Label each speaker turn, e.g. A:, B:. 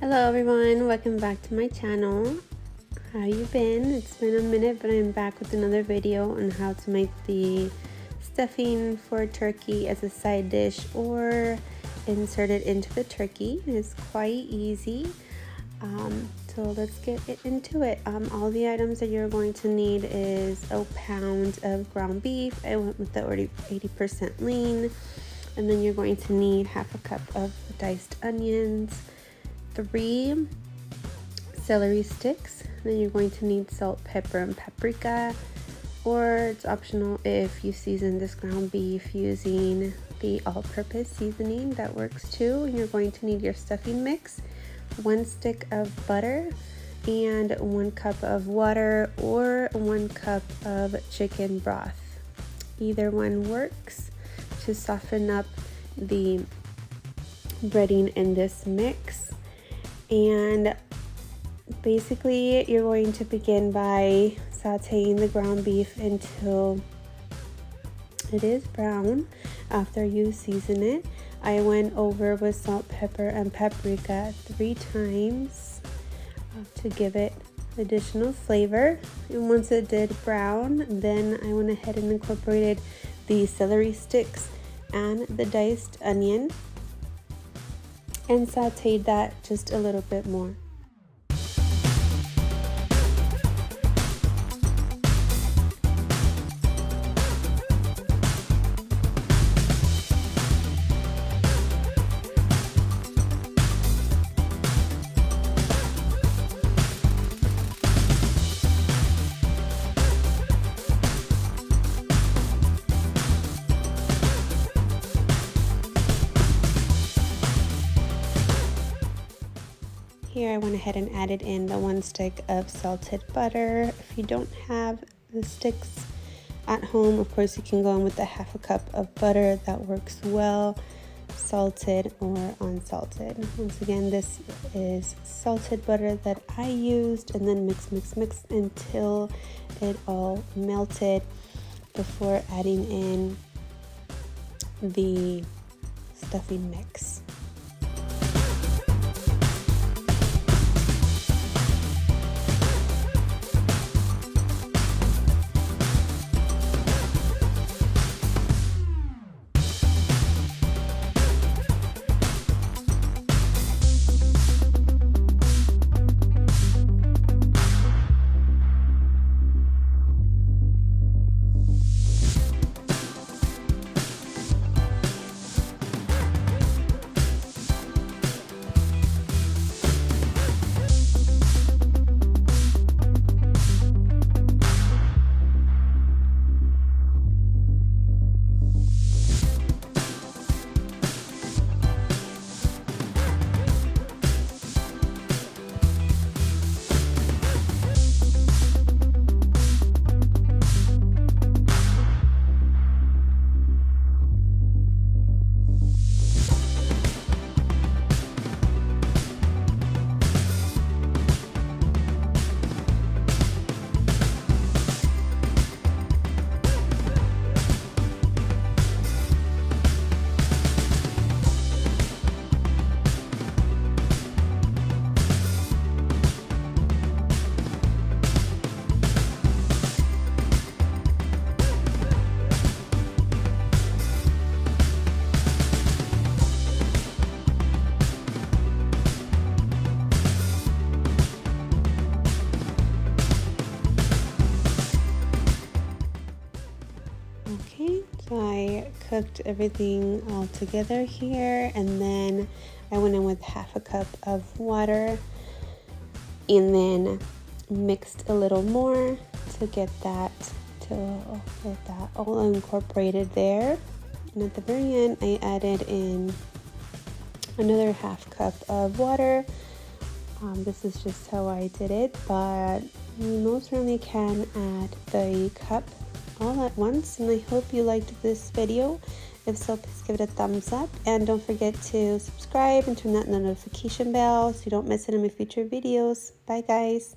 A: Hello everyone, welcome back to my channel. How you been? It's been a minute, but I'm back with another video on how to make the stuffing for turkey as a side dish or insert it into the turkey. It's quite easy. So let's get into it. All the items that you're going to need is a pound of ground beef. I went with the 80% lean. And then you're going to need half a cup of diced onions, 3 celery sticks. Then you're going to need salt, pepper, and paprika, or it's optional if you season this ground beef using the all-purpose seasoning, that works too. And you're going to need your stuffing mix, 1 stick of butter, and 1 cup of water or 1 cup of chicken broth. Either one works to soften up the breading in this mix. And basically you're going to begin by sauteing the ground beef until it is brown after you season it. I went over with salt, pepper, and paprika 3 times to give it additional flavor. And once it did brown, then I went ahead and incorporated the celery sticks and the diced onion and sauteed that just a little bit more. Here I went ahead and added in the 1 stick of salted butter. If you don't have the sticks at home, of course you can go in with a half a cup of butter. That works well, salted or unsalted. Once again, this is salted butter that I used, and then mix until it all melted before adding in the stuffing mix. Okay, so I cooked everything all together here, and then I went in with half a cup of water and then mixed a little more to get that all incorporated there. And at the very end I added in another half cup of water. This is just how I did it, but you most certainly can add the cup all at once. And I hope you liked this video. If so, please give it a thumbs up, and don't forget to subscribe and turn that notification bell so you don't miss any of my future videos. Bye guys.